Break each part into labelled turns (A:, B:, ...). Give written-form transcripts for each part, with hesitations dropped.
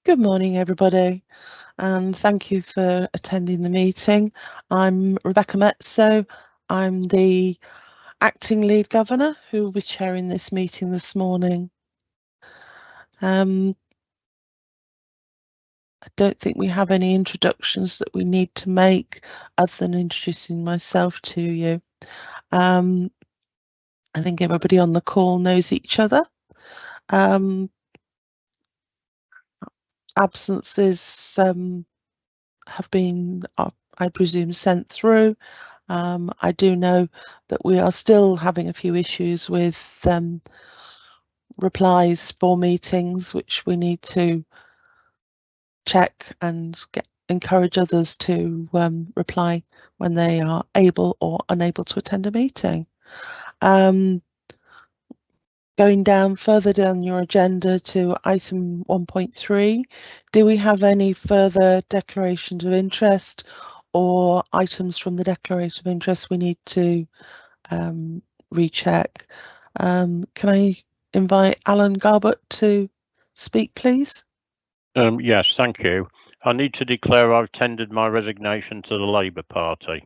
A: Good morning, everybody, and thank you for attending the meeting. I'm Rebecca Metso. I'm the Acting Lead Governor who will be chairing this meeting this morning. I don't think we have any introductions that we need to make other than introducing myself to you. I think everybody on the call knows each other. Absences have been, I presume, sent through. I do know that we are still having a few issues with replies for meetings, which we need to check and encourage others to reply when they are able or unable to attend a meeting. Going down further down your agenda to item 1.3, do we have any further declarations of interest or items from the declaration of interest we need to recheck? Can I invite Alan Garbett to speak, please?
B: Yes, thank you. I need to declare I've tendered my resignation to the Labour Party.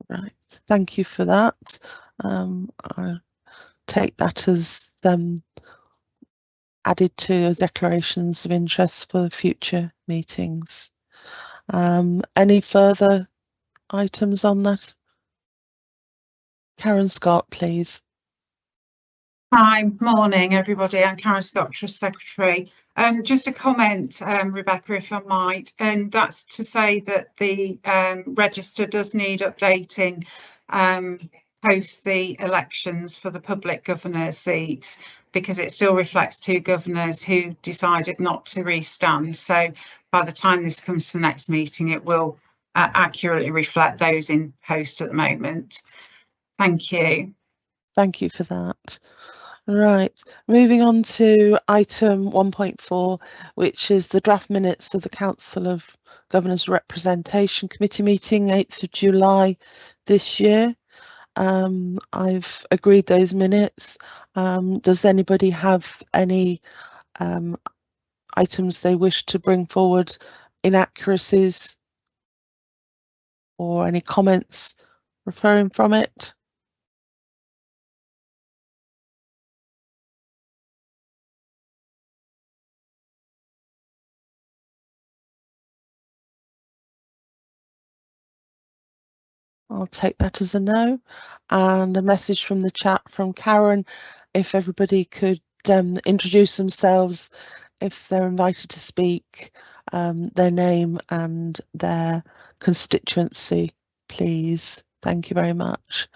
A: Right, thank you for that. I'll take that as added to declarations of interest for the future meetings. Any further items on that? Karen Scott, please.
C: Hi, morning everybody. I'm Karen Scott, Trust Secretary. Just a comment, Rebecca, if I might, and that's to say that the register does need updating post the elections for the public governor seats, because it still reflects 2 governors who decided not to restand. So by the time this comes to the next meeting, it will accurately reflect those in post at the moment. Thank you.
A: Thank you for that. Right, moving on to item 1.4, which is the draft minutes of the Council of Governors Representation Committee meeting 8th of July this year. I've agreed those minutes. Does anybody have any items they wish to bring forward, inaccuracies or any comments referring from it? I'll take that as a no. And a message from the chat from Karen, if everybody could introduce themselves, if they're invited to speak, their name and their constituency, please. Thank you very much,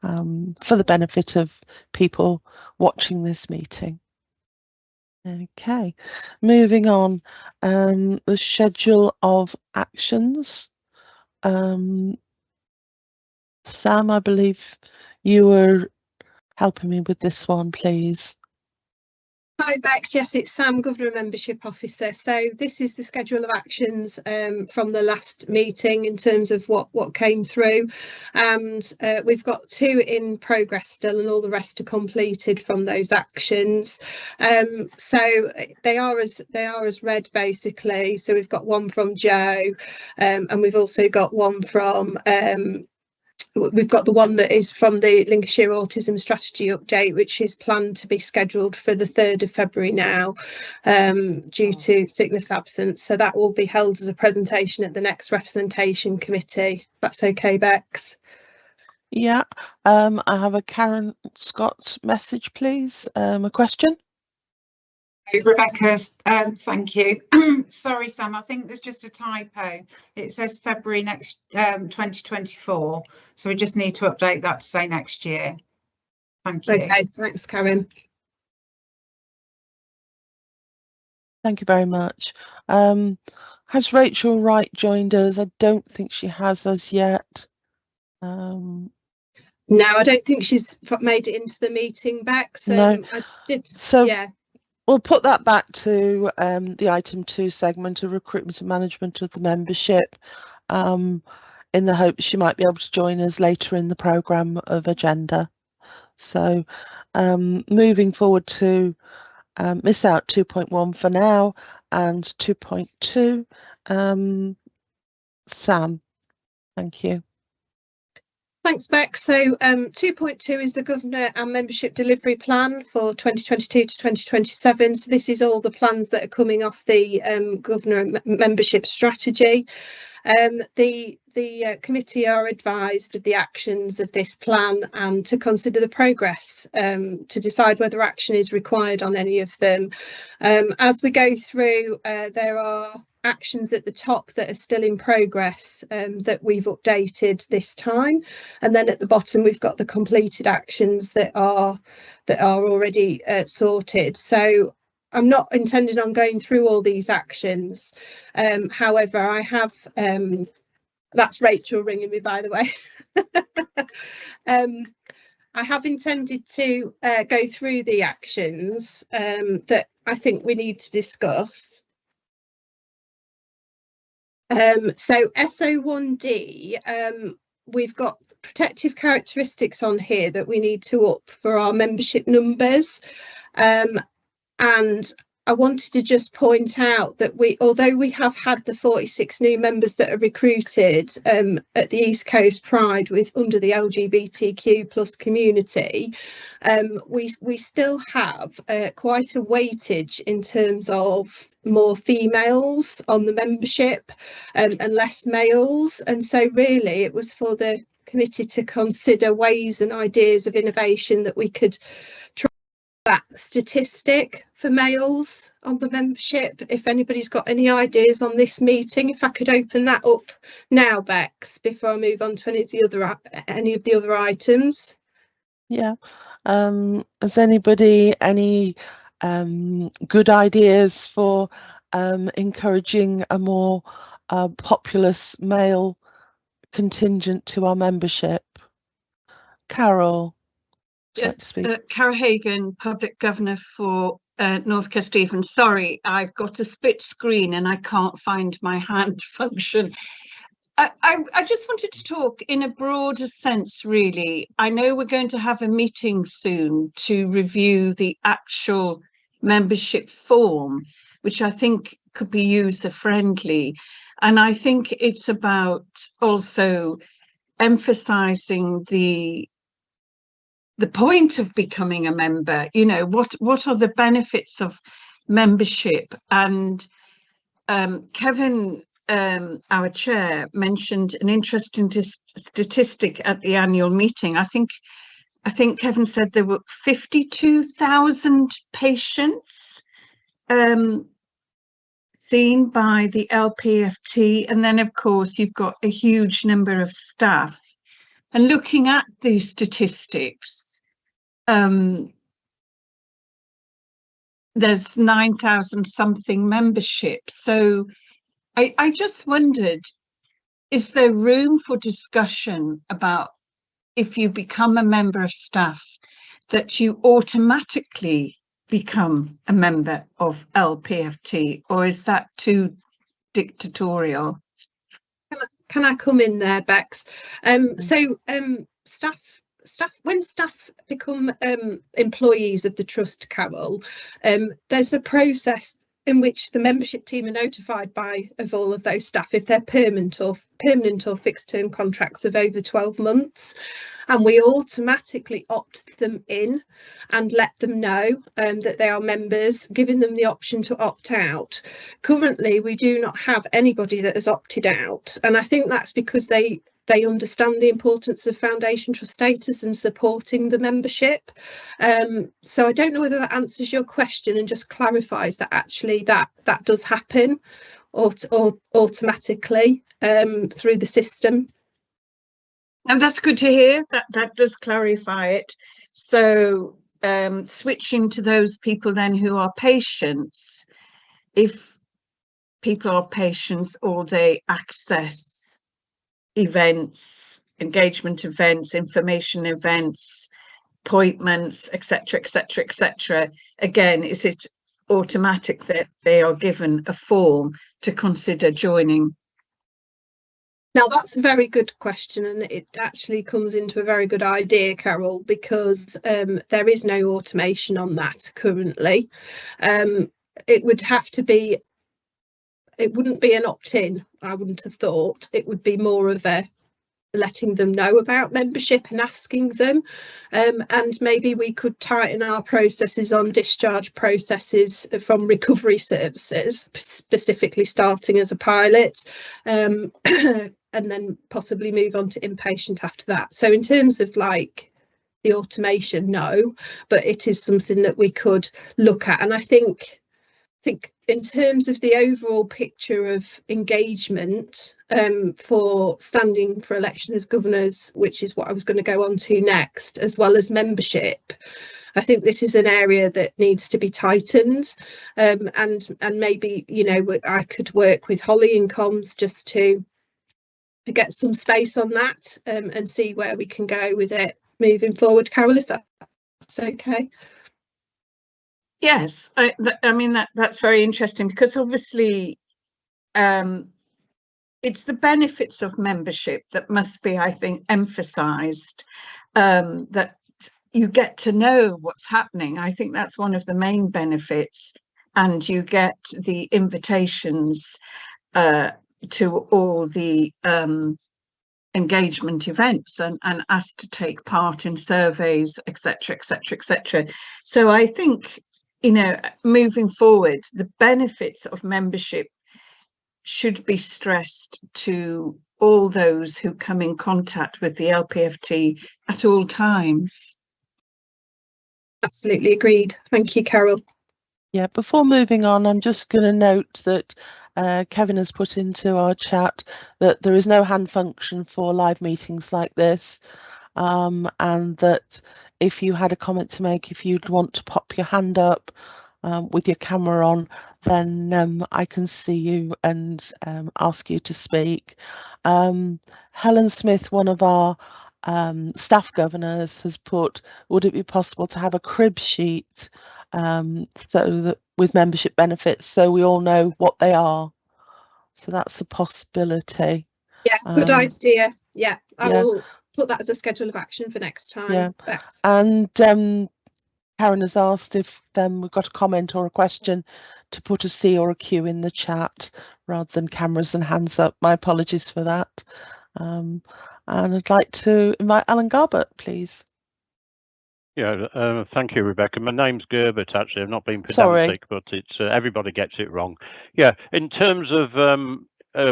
A: for the benefit of people watching this meeting. Okay, moving on, the schedule of actions. Sam, I believe you were helping me with this one, please.
D: Hi Bex, yes, it's Sam, Governor Membership Officer. So this is the schedule of actions from the last meeting in terms of what came through, and we've got 2 in progress still, and all the rest are completed from those actions. So they are as read, basically. So we've got one from Joe, and we've also got one from we've got the one that is from the Lincolnshire Autism Strategy update, which is planned to be scheduled for the 3rd of February now, due to sickness absence. So that will be held as a presentation at the next representation committee. That's okay, Bex?
A: Yeah, I have a Karen Scott message, please. A question?
C: Rebecca, thank you. Sorry, Sam, I think there's just a typo. It says February next 2024, so we just need to update that to say next year. Thank you.
D: Okay, thanks, Karen.
A: Thank you very much. Has Rachel Wright joined us? I don't think she has as yet.
D: No, I don't think she's made it into the meeting, Bex.
A: No.
D: I did.
A: So
D: yeah.
A: We'll put that back to the item 2 segment of recruitment and management of the membership, in the hope she might be able to join us later in the programme of agenda. So moving forward to miss out 2.1 for now, and 2.2. Sam, thank you.
D: Thanks, Beck. So 2.2 is the Governor and Membership Delivery Plan for 2022 to 2027. So this is all the plans that are coming off the Governor and Membership Strategy. The committee are advised of the actions of this plan and to consider the progress to decide whether action is required on any of them. As we go through, there are actions at the top that are still in progress that we've updated this time, and then at the bottom we've got the completed actions that are already sorted. So I'm not intending on going through all these actions. However, I have that's Rachel ringing me, by the way. I have intended to go through the actions that I think we need to discuss. So SO1D, we've got protective characteristics on here that we need to up for our membership numbers. And I wanted to just point out that although we have had the 46 new members that are recruited at the East Coast Pride under the LGBTQ plus community, we still have quite a weightage in terms of more females on the membership and less males. And so really it was for the committee to consider ways and ideas of innovation that we could that statistic for males on the membership. If anybody's got any ideas on this meeting, if I could open that up now, Bex, before I move on to any of the other items.
A: Yeah. Has anybody any good ideas for encouraging a more populous male contingent to our membership? Carol, would you like to speak?
E: Cara Hagan, Public Governor for North Kesteven. Sorry, I've got a split screen and I can't find my hand function. I just wanted to talk in a broader sense, really. I know we're going to have a meeting soon to review the actual membership form, which I think could be user-friendly. And I think it's about also emphasising the point of becoming a member. You know, what are the benefits of membership? And Kevin, our chair, mentioned an interesting statistic at the annual meeting. I think Kevin said there were 52,000 patients seen by the LPFT, and then of course you've got a huge number of staff. And looking at these statistics, there's 9,000 something memberships. So I just wondered, is there room for discussion about if you become a member of staff that you automatically become a member of LPFT, or is that too dictatorial?
D: Can I come in there, Bex? Staff, when staff become employees of the Trust, Carol, there's a process in which the membership team are notified of all of those staff if they're permanent or fixed term contracts of over 12 months, and we automatically opt them in and let them know that they are members, giving them the option to opt out. Currently, we do not have anybody that has opted out, and I think that's because they understand the importance of foundation trust status and supporting the membership. So I don't know whether that answers your question and just clarifies that actually that does happen or automatically through the system.
E: And that's good to hear. That does clarify it. So switching to those people then who are patients, if people are patients or they access events, engagement events, information events, appointments, etc., etc., etc. Again, is it automatic that they are given a form to consider joining?
D: Now that's a very good question, and it actually comes into a very good idea, Carol, because there is no automation on that currently. It would have to be, it wouldn't be an opt-in, I wouldn't have thought. It would be more of a letting them know about membership and asking them, and maybe we could tighten our processes on discharge processes from recovery services, specifically starting as a pilot, and then possibly move on to inpatient after that. So in terms of like the automation, no, but it is something that we could look at. And I think in terms of the overall picture of engagement for standing for election as governors, which is what I was going to go on to next, as well as membership, I think this is an area that needs to be tightened, and maybe, you know, I could work with Holly in comms just to get some space on that, and see where we can go with it moving forward. Carol, if that's okay.
E: Yes, I mean that's very interesting, because obviously it's the benefits of membership that must be, I think, emphasised, that you get to know what's happening. I think that's one of the main benefits, and you get the invitations to all the engagement events and asked to take part in surveys, etc., etc., etc. So I think, you know, moving forward, the benefits of membership should be stressed to all those who come in contact with the LPFT at all times.
D: Absolutely agreed. Thank you, Carol.
A: Yeah, before moving on, I'm just going to note that Kevin has put into our chat that there is no hand function for live meetings like this, and that if you had a comment to make, if you'd want to pop your hand up with your camera on, then I can see you and ask you to speak. Helen Smith, one of our staff governors, has put, would it be possible to have a crib sheet so that with membership benefits, so we all know what they are? So that's a possibility.
D: Yeah, good idea. Yeah, I will put that as a schedule of action for next time.
A: Yeah,
D: Bex.
A: and Karen has asked if we've got a comment or a question to put a C or a Q in the chat rather than cameras and hands up. My apologies for that. And I'd like to invite Alan Garbett, please.
B: Yeah, thank you, Rebecca. My name's Gerbert, actually. I've not been pedantic, but it's everybody gets it wrong. Yeah, in terms of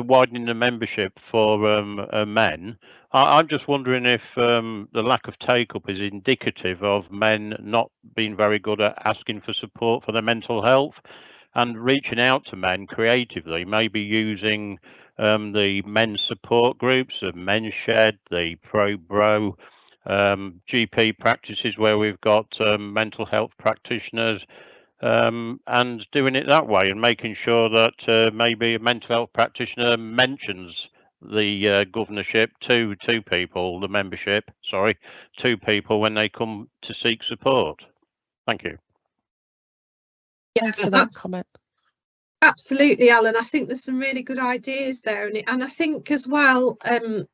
B: widening the membership for men, I'm just wondering if the lack of take-up is indicative of men not being very good at asking for support for their mental health and reaching out to men creatively, maybe using the men's support groups, the Men's Shed, the Pro Bro, GP practices where we've got mental health practitioners, and doing it that way, and making sure that maybe a mental health practitioner mentions the governorship to people, the membership, sorry, to people when they come to seek support. Thank you.
D: Yeah,
A: Thanks for that comment.
D: Absolutely, Alan. I think there's some really good ideas there, and I think as well,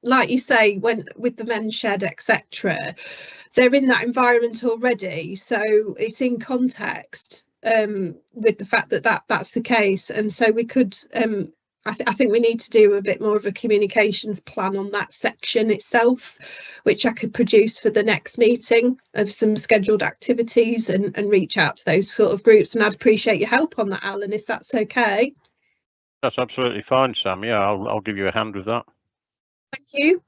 D: like you say, when with the Men's Shed, etc., they're in that environment already, so it's in context with the fact that that's the case, and so we could. I think we need to do a bit more of a communications plan on that section itself, which I could produce for the next meeting of some scheduled activities and reach out to those sort of groups. And I'd appreciate your help on that, Alan, if that's okay.
B: That's absolutely fine, Sam. Yeah, I'll give you a hand with that.
D: Thank you.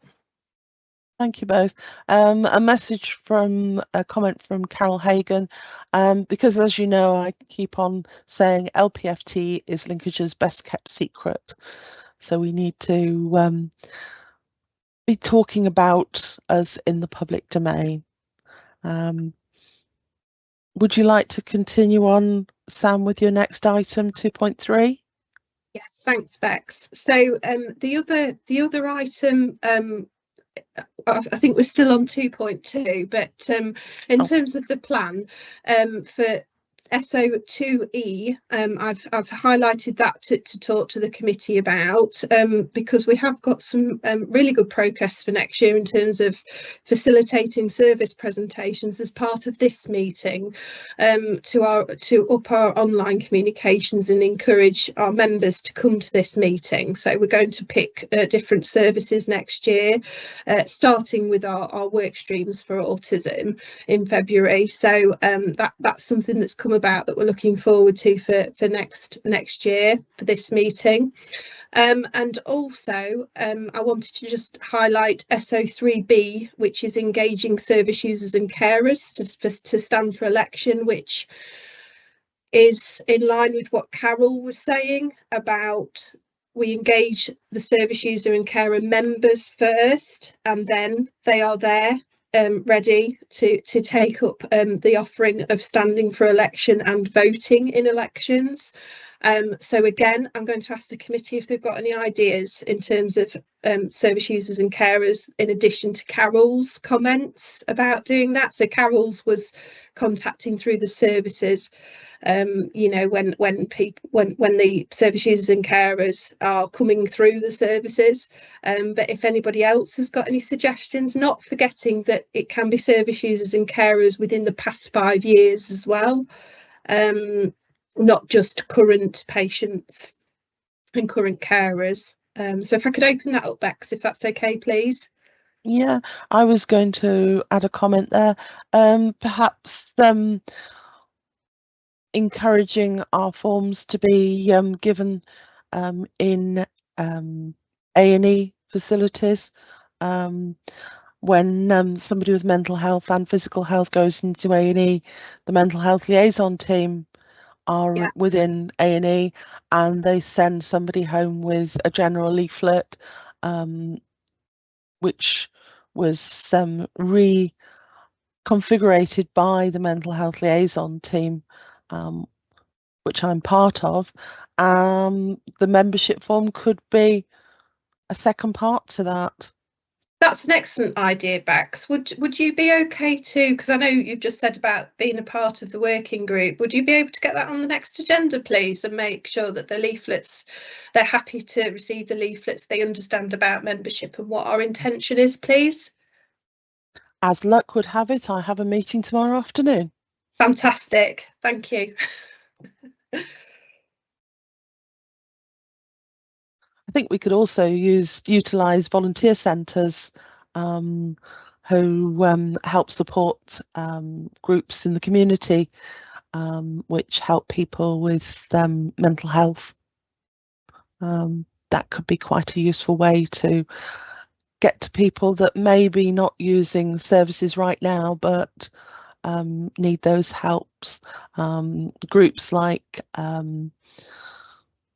A: Thank you both. A message from a comment from Carol Hagan, because as you know, I keep on saying LPFT is Lincolnshire's best kept secret. So we need to be talking about us in the public domain. Would you like to continue on, Sam, with your next item, 2.3?
D: Yes, thanks, Bex. So the other item, I think we're still on 2.2, but in terms of the plan for SO2E, I've highlighted that to talk to the committee about, because we have got some really good progress for next year in terms of facilitating service presentations as part of this meeting, to up our online communications and encourage our members to come to this meeting. So we're going to pick different services next year, starting with our work streams for autism in February. So that's something that's come about that we're looking forward to for next year for this meeting. And also I wanted to just highlight SO3B, which is engaging service users and carers to stand for election, which is in line with what Carol was saying about we engage the service user and carer members first, and then they are there ready to take up the offering of standing for election and voting in elections. So again, I'm going to ask the committee if they've got any ideas in terms of service users and carers, in addition to Carol's comments about doing that. So Carol's was contacting through the services, you know, when the service users and carers are coming through the services. But if anybody else has got any suggestions, not forgetting that it can be service users and carers within the past 5 years as well, not just current patients and current carers. So if I could open that up, Bex, if that's okay, please.
A: Yeah, I was going to add a comment there. Perhaps encouraging our forms to be given in A&E facilities. When somebody with mental health and physical health goes into A&E, the mental health liaison team are within A&E, and they send somebody home with a general leaflet, which was reconfigured by the mental health liaison team, which I'm part of. The membership form could be a second part to that.
D: That's an excellent idea, Bex. Would you be okay to, because I know you've just said about being a part of the working group, would you be able to get that on the next agenda, please, and make sure that the leaflets, they're happy to receive the leaflets, they understand about membership and what our intention is, please?
A: As luck would have it, I have a meeting tomorrow afternoon.
D: Fantastic, thank you.
A: I think we could also utilise volunteer centres who help support groups in the community which help people with mental health. That could be quite a useful way to get to people that may be not using services right now but need those helps. Groups like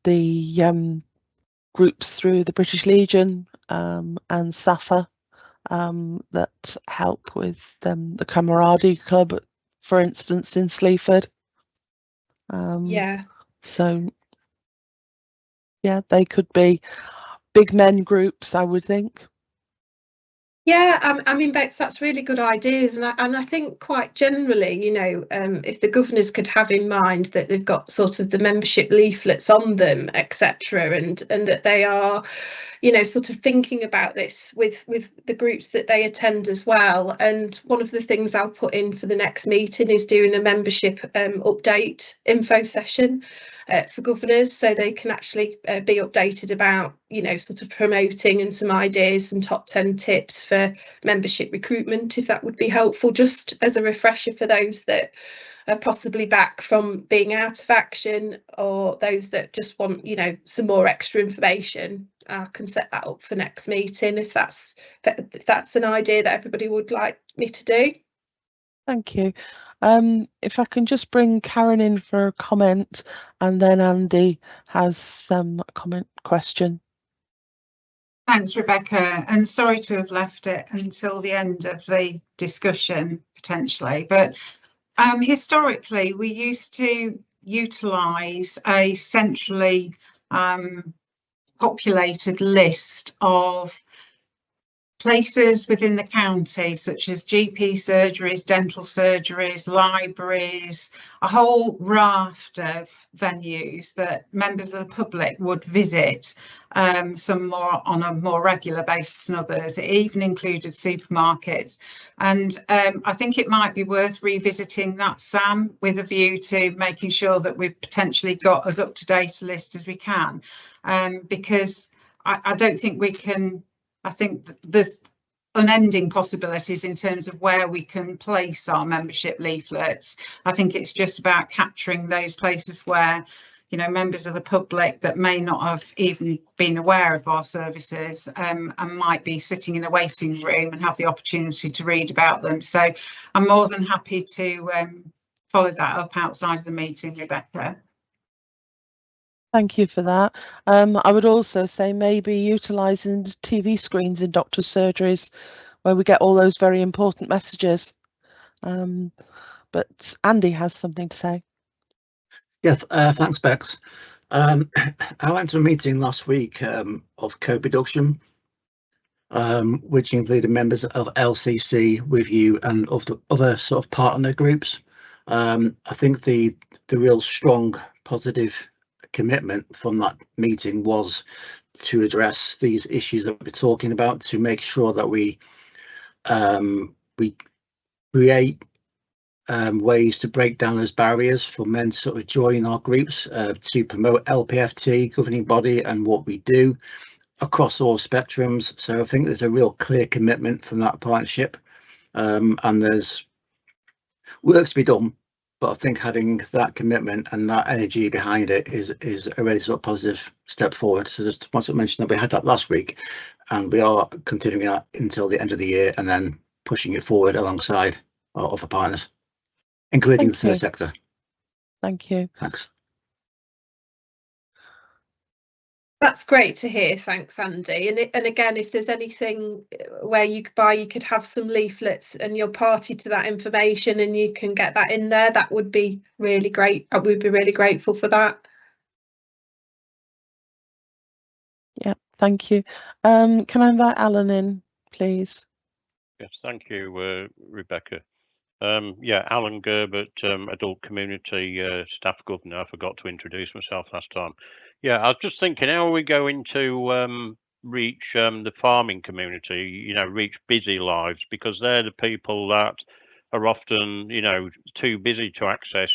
A: the groups through the British Legion and SAFA that help with the Camaraderie Club, for instance, in Sleaford. So yeah, they could be big men groups, I would think.
D: Yeah, I mean, Bex, that's really good ideas, and I think quite generally, you know, if the governors could have in mind that they've got sort of the membership leaflets on them, etc., and that they are, you know, sort of thinking about this with the groups that they attend as well. And one of the things I'll put in for the next meeting is doing a membership update info session for governors, so they can actually be updated about, you know, sort of promoting and some ideas and top 10 tips for membership recruitment, if that would be helpful, just as a refresher for those that are possibly back from being out of action, or those that just want, you know, some more extra information. I can set that up for next meeting if that's an idea that everybody would like me to do.
A: Thank you. If I can just bring Karen in for a comment, and then Andy has some question.
C: Thanks, Rebecca, and sorry to have left it until the end of the discussion potentially, but historically we used to utilise a centrally populated list of places within the county, such as GP surgeries, dental surgeries, libraries, a whole raft of venues that members of the public would visit, some more on a more regular basis than others. It even included supermarkets. And I think it might be worth revisiting that, Sam, with a view to making sure that we've potentially got as up-to-date a list as we can, because I don't think we can. I think there's unending possibilities in terms of where we can place our membership leaflets. I think it's just about capturing those places where, you know, members of the public that may not have even been aware of our services and might be sitting in a waiting room and have the opportunity to read about them. So I'm more than happy to follow that up outside of the meeting, Rebecca.
A: Thank you for that. I would also say maybe utilising TV screens in doctors' surgeries where we get all those very important messages. But Andy has something to say.
F: Yeah, thanks, Bex. I went to a meeting last week of co-production, which included members of LCC, With You, and of the other sort of partner groups. I think the real strong positive commitment from that meeting was to address these issues that we're talking about, to make sure that we create ways to break down those barriers for men to sort of join our groups, to promote LPFT, governing body, and what we do across all spectrums. So I think there's a real clear commitment from that partnership, and there's work to be done. But I think having that commitment and that energy behind it is a really sort of positive step forward. So just want to mention that we had that last week, and we are continuing that until the end of the year, and then pushing it forward alongside our other partners, including the third sector.
A: Thank you.
F: Thanks.
D: That's great to hear. Thanks, Andy. And again, if there's anything where you could have some leaflets and you're party to that information and you can get that in there, that would be really great. I would be really grateful for that.
A: Yeah, thank you. Can I invite Alan in, please?
B: Yes, thank you, Rebecca. Yeah, Alan Gerbert, Adult Community Staff Governor. I forgot to introduce myself last time. Yeah, I was just thinking, how are we going to reach the farming community, you know, reach busy lives, because they're the people that are often, you know, too busy to access,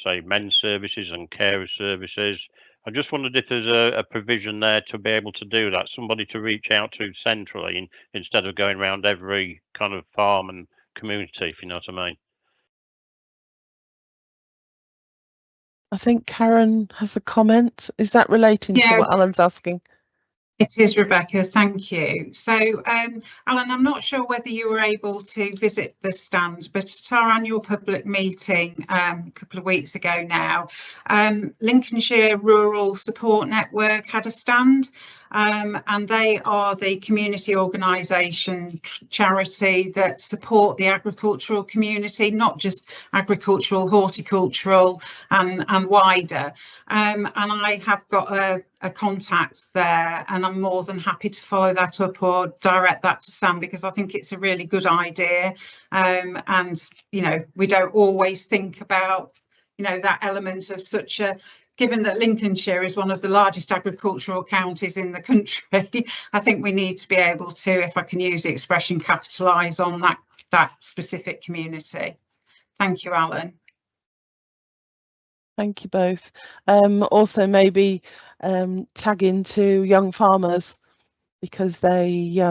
B: say, men's services and carer services. I just wondered if there's a provision there to be able to do that, somebody to reach out to centrally instead of going around every kind of farm and community, if you know what I mean.
A: I think Karen has a comment. Is that relating to what Alan's asking?
C: It is, Rebecca, thank you. So, Alan, I'm not sure whether you were able to visit the stand, but at our annual public meeting a couple of weeks ago now, Lincolnshire Rural Support Network had a stand, and they are the community organisation charity that support the agricultural community, not just agricultural, horticultural and wider. And I have got a contact there, and I'm more than happy to follow that up or direct that to Sam, because I think it's a really good idea. And, you know, we don't always think about, you know, that element of such a, given that Lincolnshire is one of the largest agricultural counties in the country, I think we need to be able to, if I can use the expression, capitalise on that specific community. Thank you, Alan.
A: Thank you both. Also maybe tag into young farmers, because they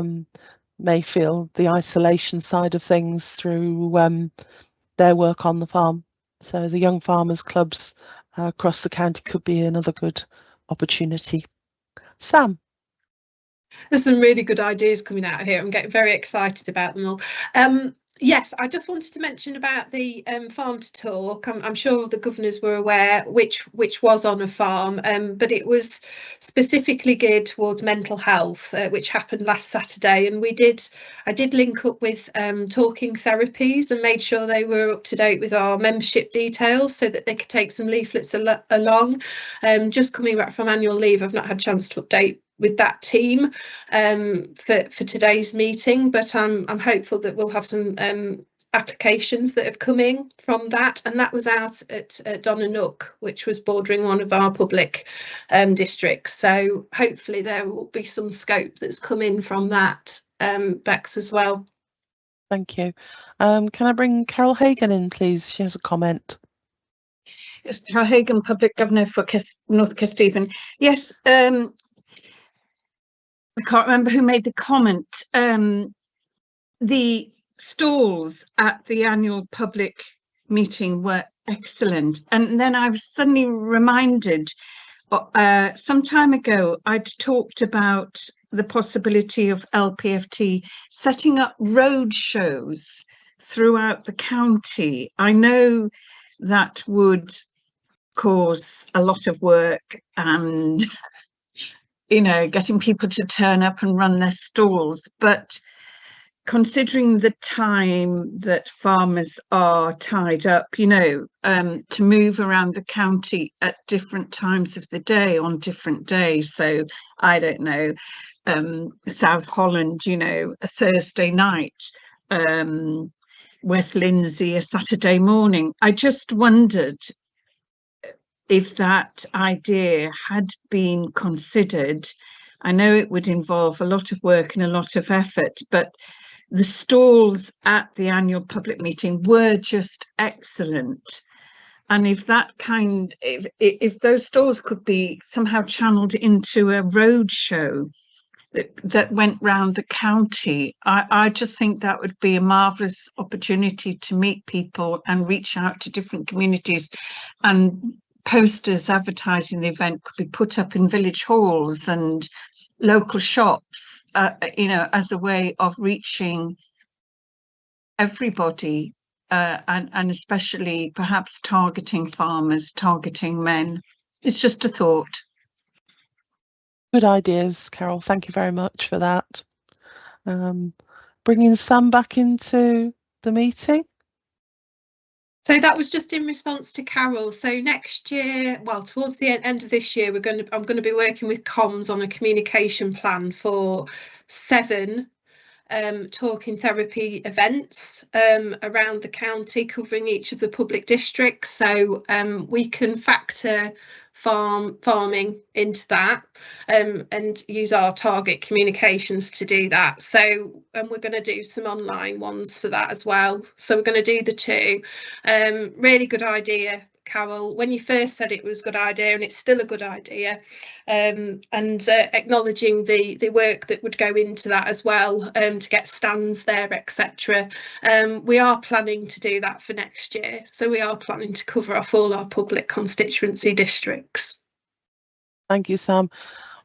A: may feel the isolation side of things through their work on the farm. So the young farmers clubs across the county could be another good opportunity. Sam?
D: There's some really good ideas coming out here. I'm getting very excited about them all. Yes, I just wanted to mention about the farm to talk. I'm sure the governors were aware which was on a farm, but it was specifically geared towards mental health, which happened last Saturday. And I did link up with Talking Therapies and made sure they were up to date with our membership details so that they could take some leaflets along. Just coming back from annual leave, I've not had a chance to update that team for today's meeting, but I'm hopeful that we'll have some applications that have come in from that, and that was out at Donnanook, which was bordering one of our public districts. So hopefully there will be some scope that's come in from that, Bex, as well.
A: Thank you. Can I bring Carol Hagan in, please? She has a comment.
E: Yes, Carol Hagan, Public Governor for North Kesteven. Yes, I can't remember who made the comment. The stalls at the annual public meeting were excellent. And then I was suddenly reminded, some time ago, I'd talked about the possibility of LPFT setting up road shows throughout the county. I know that would cause a lot of work and, you know, getting people to turn up and run their stalls, but considering the time that farmers are tied up, you know, to move around the county at different times of the day on different days. So I don't know, South Holland, you know, a Thursday night, West Lindsey a Saturday morning. I just wondered if that idea had been considered. I know it would involve a lot of work and a lot of effort, but the stalls at the annual public meeting were just excellent. And if that if those stalls could be somehow channeled into a road show that went round the county, I just think that would be a marvellous opportunity to meet people and reach out to different communities. And posters advertising the event could be put up in village halls and local shops, you know, as a way of reaching everybody, and especially perhaps targeting farmers, targeting men. It's just a thought.
A: Good ideas, Carol. Thank you very much for that. Bringing Sam back into the meeting.
D: So that was just in response to Carol. So next year, well, towards the end of this year, I'm going to be working with comms on a communication plan for 7 talking therapy events around the county, covering each of the public districts. So we can factor farming into that and use our target communications to do that. So we're going to do some online ones for that as well. So we're going to do the 2. Really good idea, Carol. When you first said it was a good idea, and it's still a good idea, and acknowledging the work that would go into that as well, to get stands there, etc. We are planning to do that for next year, so we are planning to cover off all our public constituency districts.
A: Thank you, Sam.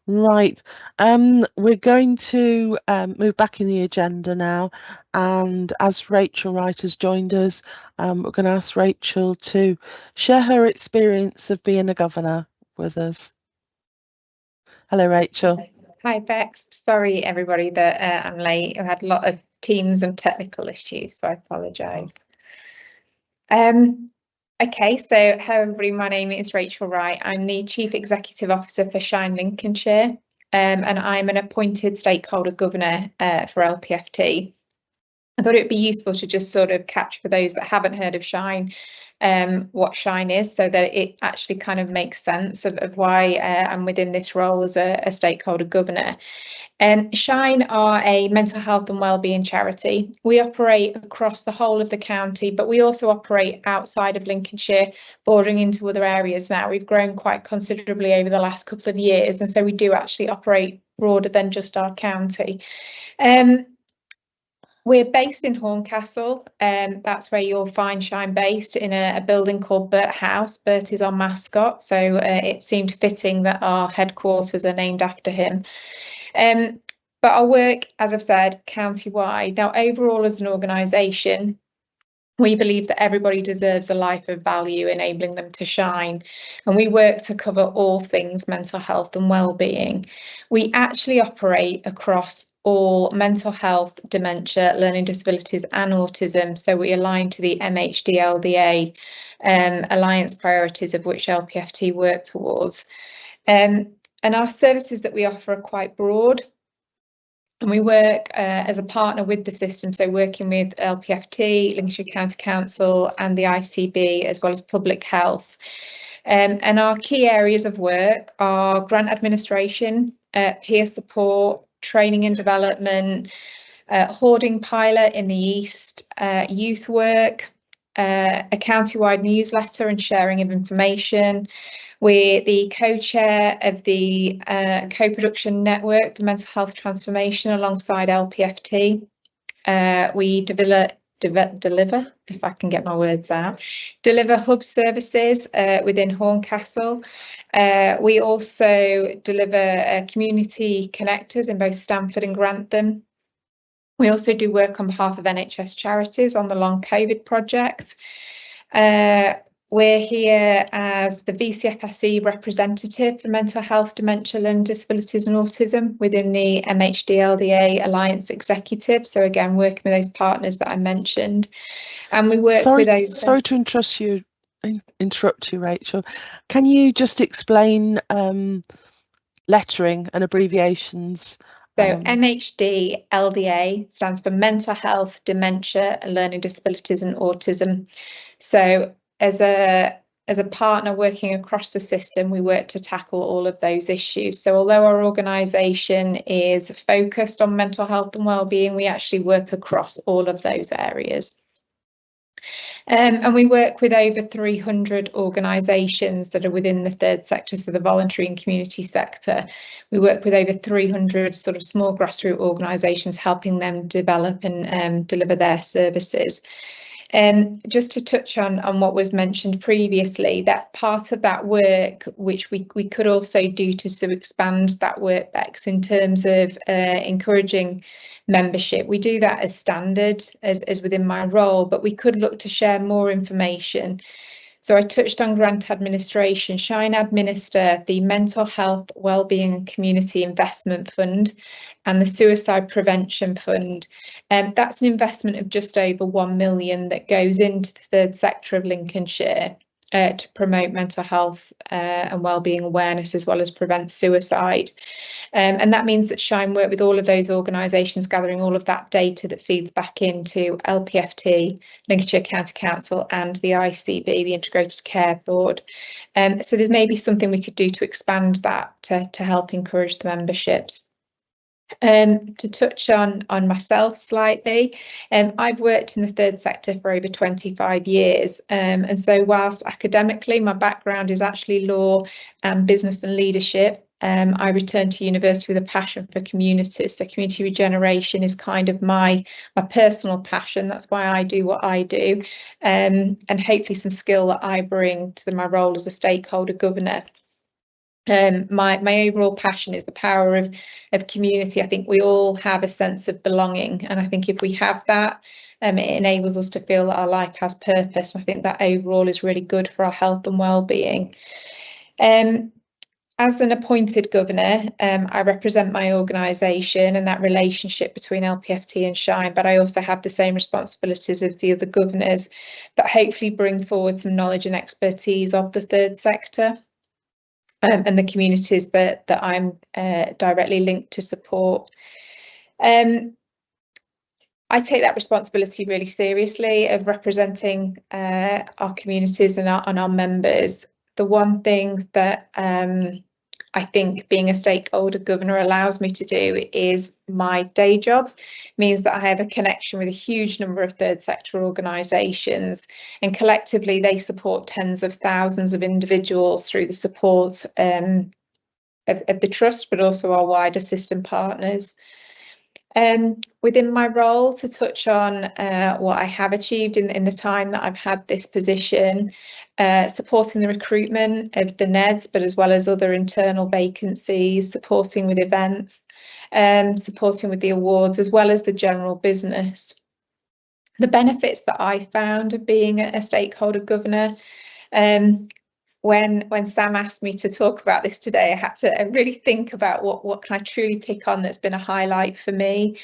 A: Right, we're going to move back in the agenda now, and as Rachel Wright has joined us, we're going to ask Rachel to share her experience of being a governor with us. Hello, Rachel.
G: Hi, Bex. Sorry, everybody, that I'm late. I had a lot of Teams and technical issues, so I apologise. Okay, so hello everybody, my name is Rachel Wright. I'm the Chief Executive Officer for Shine Lincolnshire, and I'm an appointed stakeholder governor for LPFT. I thought it would be useful to just sort of catch, for those that haven't heard of Shine, what Shine is, so that it actually kind of makes sense of why I'm within this role as a stakeholder governor. Shine are a mental health and wellbeing charity. We operate across the whole of the county, but we also operate outside of Lincolnshire, bordering into other areas now. We've grown quite considerably over the last couple of years, and so we do actually operate broader than just our county. We're based in Horncastle, that's where you'll find Shine based, in a building called Burt House. Burt is our mascot, so it seemed fitting that our headquarters are named after him. But our work, as I've said, county-wide. Now, overall as an organisation, we believe that everybody deserves a life of value, enabling them to shine. And we work to cover all things mental health and wellbeing. We actually operate across all mental health, dementia, learning disabilities and autism. So we align to the MHD-LDA alliance priorities, of which LPFT work towards. And our services that we offer are quite broad. And we work as a partner with the system, so working with LPFT, Lincolnshire County Council and the ICB, as well as public health. And our key areas of work are grant administration, peer support, training and development, hoarding pilot in the East, youth work, a county-wide newsletter and sharing of information. We're the co-chair of the co-production network for mental health transformation alongside LPFT. We deliver, if I can get my words out, deliver hub services within Horncastle. We also deliver community connectors in both Stamford and Grantham. We also do work on behalf of NHS charities on the Long COVID project. We're here as the VCFSE representative for mental health, dementia, learning disabilities and autism within the MHD LDA Alliance Executive. So again, working with those partners that I mentioned. And we work with over...
A: Sorry to interrupt you, Rachel. Can you just explain lettering and abbreviations?
G: So MHD LDA stands for mental health, dementia, learning disabilities and autism. So as a partner working across the system, we work to tackle all of those issues. So although our organisation is focused on mental health and wellbeing, we actually work across all of those areas. And we work with over 300 organisations that are within the third sector, so the voluntary and community sector. We work with over 300 sort of small grassroots organisations, helping them develop and deliver their services. Just to touch on what was mentioned previously, that part of that work, which we could also do to expand that work, Bex, in terms of encouraging membership. We do that as standard, as within my role, but we could look to share more information. So I touched on grant administration. Shine administer the Mental Health, Wellbeing and Community Investment Fund and the Suicide Prevention Fund. That's an investment of just over 1 million that goes into the third sector of Lincolnshire to promote mental health and wellbeing awareness, as well as prevent suicide. And that means that Shine work with all of those organisations, gathering all of that data that feeds back into LPFT, Lincolnshire County Council and the ICB, the Integrated Care Board. So there's maybe something we could do to expand that to help encourage the memberships. To touch on myself slightly, I've worked in the third sector for over 25 years, and so whilst academically my background is actually law and business and leadership, I returned to university with a passion for communities. So community regeneration is kind of my personal passion. That's why I do what I do, and hopefully some skill that I bring to my role as a stakeholder governor. My overall passion is the power of community. I think we all have a sense of belonging, and I think if we have that, it enables us to feel that our life has purpose. And I think that overall is really good for our health and well-being. As an appointed governor, I represent my organisation and that relationship between LPFT and Shine, but I also have the same responsibilities as the other governors that hopefully bring forward some knowledge and expertise of the third sector. And the communities that I'm directly linked to support. I take that responsibility really seriously of representing our communities and our members. The one thing that I think being a stakeholder governor allows me to do is my day job means that I have a connection with a huge number of third sector organisations, and collectively they support tens of thousands of individuals through the support of the trust, but also our wider system partners. Within my role, to touch on what I have achieved in the time that I've had this position, supporting the recruitment of the NEDs, but as well as other internal vacancies, supporting with events, supporting with the awards, as well as the general business. The benefits that I found of being a stakeholder governor, when Sam asked me to talk about this today, I had to really think about what can I truly pick on that's been a highlight for me.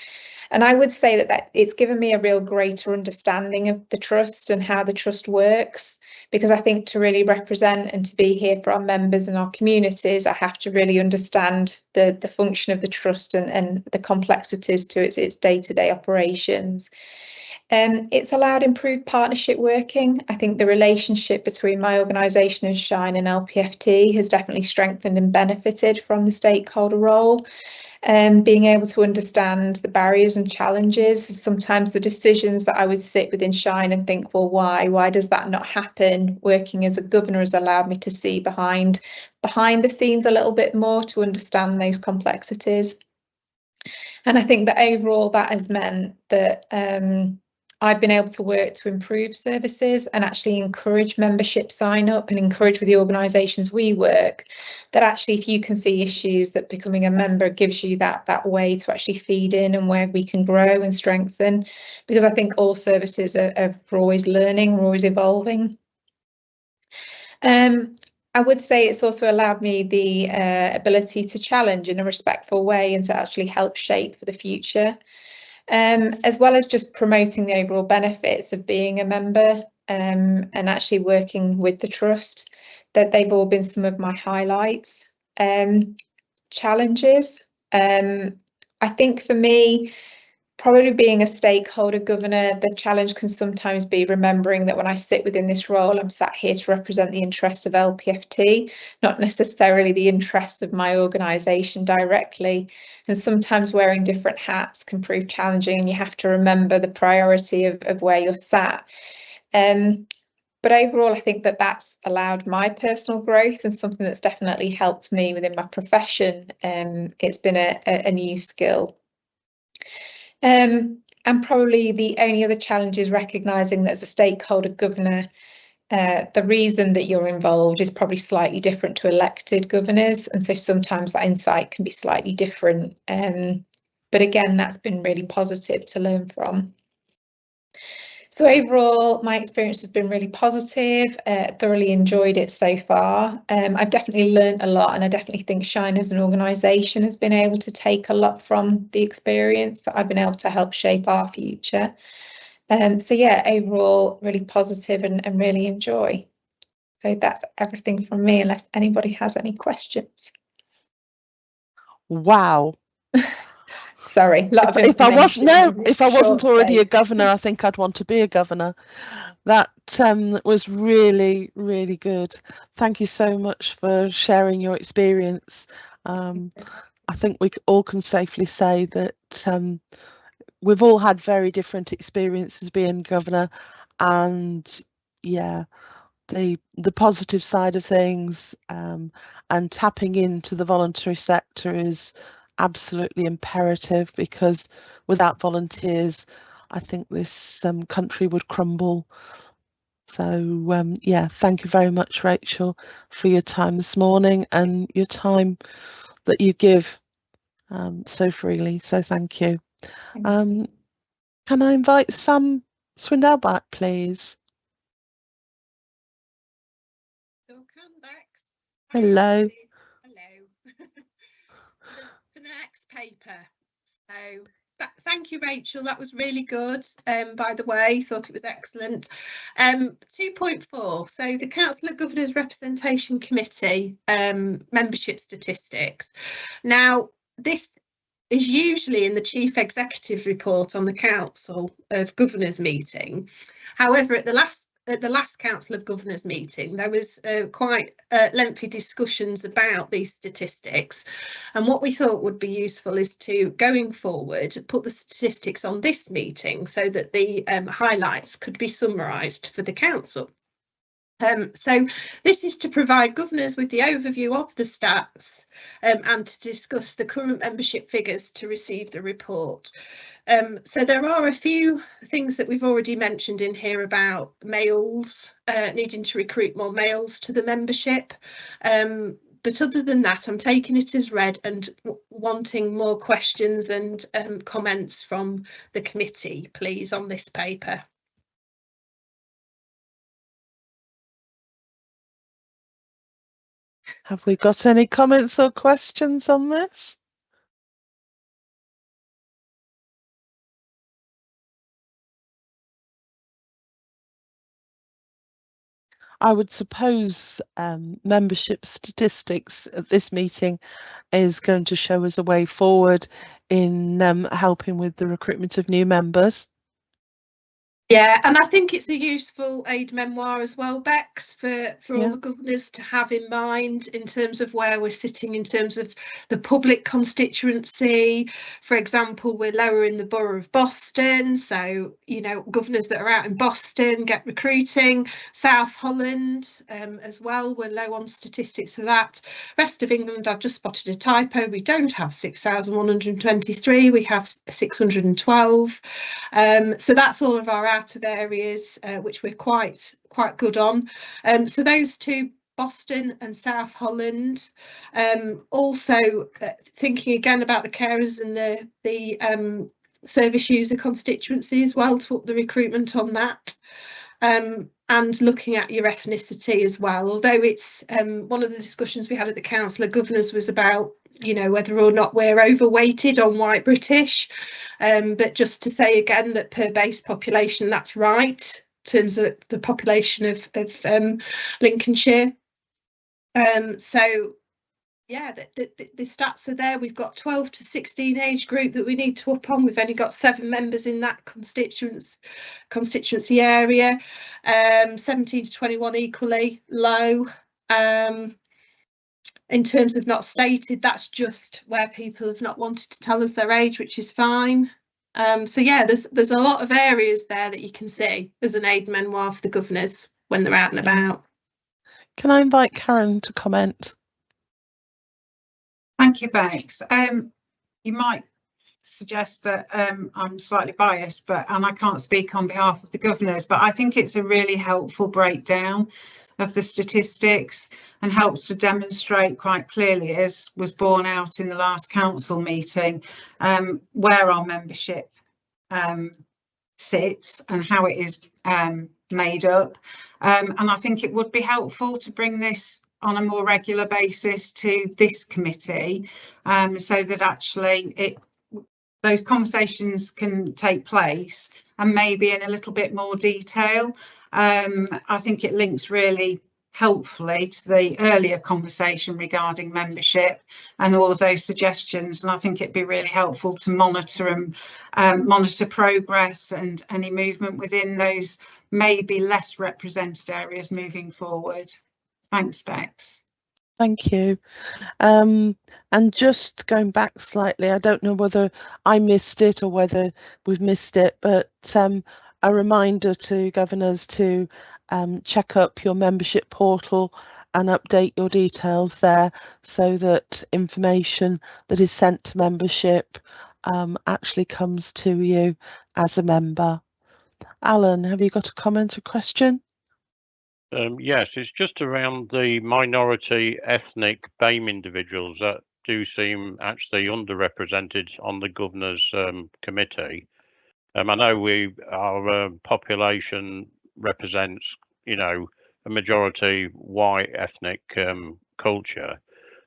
G: And I would say that it's given me a real greater understanding of the trust and how the trust works, because I think to really represent and to be here for our members and our communities, I have to really understand the function of the trust and the complexities to its day-to-day operations. It's allowed improved partnership working. I think the relationship between my organisation and Shine and LPFT has definitely strengthened and benefited from the stakeholder role. Being able to understand the barriers and challenges, sometimes the decisions that I would sit within Shine and think, well, why does that not happen? Working as a governor has allowed me to see behind the scenes a little bit more to understand those complexities. And I think that overall that has meant that I've been able to work to improve services and actually encourage membership sign up and encourage with the organisations we work that actually if you can see issues, that becoming a member gives you that way to actually feed in and where we can grow and strengthen, because I think all services are always learning, we're always evolving. I would say it's also allowed me the ability to challenge in a respectful way and to actually help shape for the future. As well as just promoting the overall benefits of being a member and actually working with the trust, that they've all been some of my highlights. Challenges, I think for me, probably being a stakeholder governor, the challenge can sometimes be remembering that when I sit within this role, I'm sat here to represent the interest of LPFT, not necessarily the interests of my organisation directly. And sometimes wearing different hats can prove challenging, and you have to remember the priority of where you're sat. But overall, I think that that's allowed my personal growth and something that's definitely helped me within my profession. It's been a new skill. And probably the only other challenge is recognising that as a stakeholder governor, the reason that you're involved is probably slightly different to elected governors. And so sometimes that insight can be slightly different. But again, that's been really positive to learn from. So overall, my experience has been really positive, thoroughly enjoyed it so far. I've definitely learned a lot, and I definitely think Shine as an organisation has been able to take a lot from the experience that I've been able to help shape our future. So yeah, overall, really positive and really enjoy. So that's everything from me, unless anybody has any questions.
A: Wow.
G: Sorry, a lot of information.
A: If I wasn't already a governor, I think I'd want to be a governor. That was really, really good. Thank you so much for sharing your experience. I think we all can safely say that we've all had very different experiences being governor, and yeah, the positive side of things and tapping into the voluntary sector is absolutely imperative, because without volunteers, I think this country would crumble. So yeah, thank you very much, Rachel, for your time this morning and your time that you give so freely. So thank you. Can I invite Sam Swindell back, please? Hello.
D: Hello. For the next paper. So thank you, Rachel. That was really good. By the way, thought it was excellent. 2.4. So the Council of Governors Representation Committee membership statistics. Now, this is usually in the Chief Executive report on the Council of Governors meeting. However, at the last Council of Governors meeting, there was quite lengthy discussions about these statistics, and what we thought would be useful is to, going forward, put the statistics on this meeting so that the highlights could be summarised for the Council. So this is to provide governors with the overview of the stats and to discuss the current membership figures to receive the report. So there are a few things that we've already mentioned in here about males, needing to recruit more males to the membership. But other than that, I'm taking it as read and wanting more questions and comments from the committee, please, on this paper.
A: Have we got any comments or questions on this? I would suppose membership statistics at this meeting is going to show us a way forward in helping with the recruitment of new members.
D: Yeah, and I think it's a useful aid memoir as well, Bex, for all
A: Yeah.
D: the governors to have in mind in terms of where we're sitting in terms of the public constituency. For example, we're lower in the borough of Boston, so you know, governors that are out in Boston get recruiting. South Holland as well, we're low on statistics for that. Rest of England, I've just spotted a typo. We don't have 6,123, we have 612. So that's all of our out of areas, which we're quite good on. So those two, Boston and South Holland. Also thinking again about the carers and the service user constituency as well, to up the recruitment on that. And looking at your ethnicity as well, although it's one of the discussions we had at the Council of Governors was about, you know, whether or not we're overweighted on white British, but just to say again that per base population, that's right in terms of the population of Lincolnshire. So yeah, the stats are there. We've got 12 to 16 age group that we need to up on. We've only got 7 members in that constituency area. 17 to 21 equally low. In terms of not stated, that's just where people have not wanted to tell us their age, which is fine. So yeah, there's a lot of areas there that you can see as an aid memoir for the governors when they're out and about.
A: Can I invite Karen to comment?
C: Thank you, Bex. You might suggest that I'm slightly biased, and I can't speak on behalf of the governors, but I think it's a really helpful breakdown of the statistics and helps to demonstrate quite clearly, as was borne out in the last council meeting, where our membership sits and how it is made up. And I think it would be helpful to bring this on a more regular basis to this committee, so that actually those conversations can take place, and maybe in a little bit more detail. I think it links really helpfully to the earlier conversation regarding membership and all of those suggestions, and I think it'd be really helpful to monitor progress and any movement within those maybe less represented areas moving forward. Thanks, Bex.
A: Thank you. And just going back slightly, I don't know whether I missed it or whether we've missed it, but a reminder to governors to check up your membership portal and update your details there, so that information that is sent to membership actually comes to you as a member. Alan, have you got a comment or question?
B: Yes, it's just around the minority ethnic BAME individuals that do seem actually underrepresented on the governor's committee. I know our population represents, you know, a majority white ethnic culture,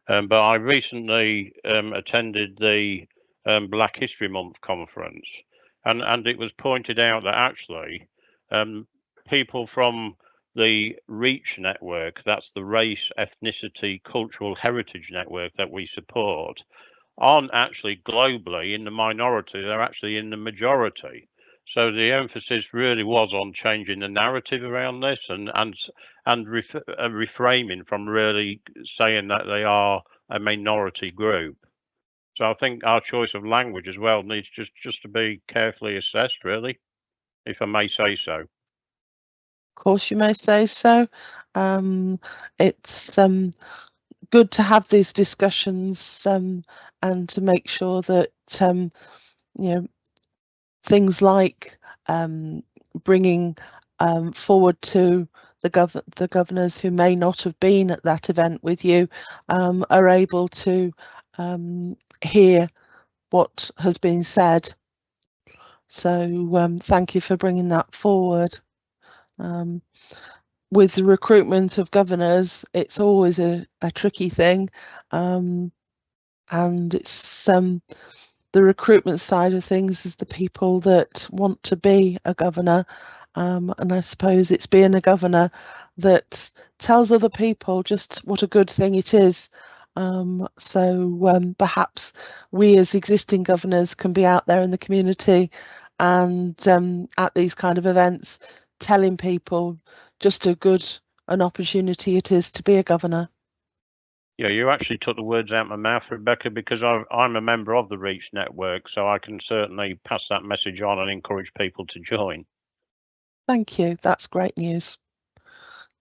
B: but I recently attended the Black History Month conference, and it was pointed out that actually people from the REACH network, that's the Race, Ethnicity, Cultural Heritage network that we support, aren't actually globally in the minority, they're actually in the majority. So the emphasis really was on changing the narrative around this and reframing from really saying that they are a minority group. So I think our choice of language as well needs just to be carefully assessed, really, if I may say so.
A: Of course, you may say so. It's good to have these discussions and to make sure that you know, things like bringing forward to the governors who may not have been at that event with you are able to hear what has been said. So thank you for bringing that forward. with the recruitment of governors, it's always a tricky thing, and it's the recruitment side of things is the people that want to be a governor, and I suppose it's being a governor that tells other people just what a good thing it is. So perhaps we as existing governors can be out there in the community and at these kind of events telling people just an opportunity it is to be a governor.
B: Yeah, you actually took the words out of my mouth, Rebecca, because I'm a member of the Reach Network, so I can certainly pass that message on and encourage people to join.
A: Thank you. That's great news.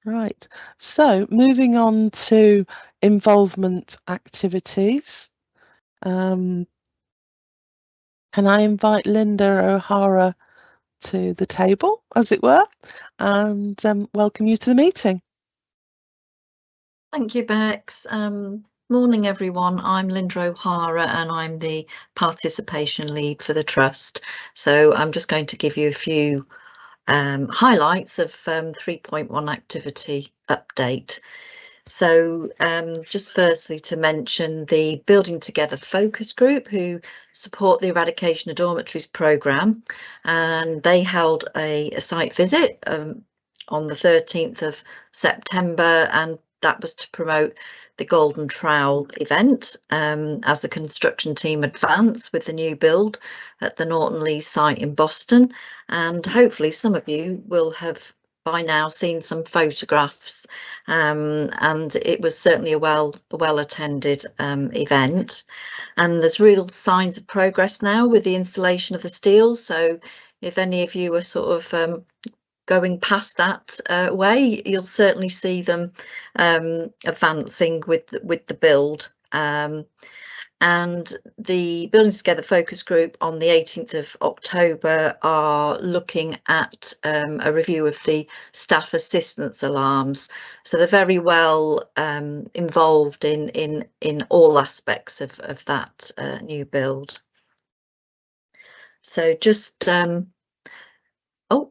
A: Right, so moving on to involvement activities. Can I invite Linda O'Hara to the table, as it were, and welcome you to the meeting.
H: Thank you, Bex. Morning, everyone. I'm Linda O'Hara and I'm the participation lead for the Trust. So I'm just going to give you a few highlights of 3.1 activity update. So just firstly to mention the Building Together focus group who support the Eradication of Dormitories programme, and they held a site visit on the 13th of September, and that was to promote the Golden Trowel event as the construction team advance with the new build at the Norton Lees site in Boston. And hopefully some of you will have by now seen some photographs, and it was certainly a well attended event, and there's real signs of progress now with the installation of the steel. So if any of you are sort of going past that way, you'll certainly see them advancing with the build. And the Building Together focus group on the 18th of October are looking at a review of the staff assistance alarms. So they're very well involved in all aspects of that new build. So just oh,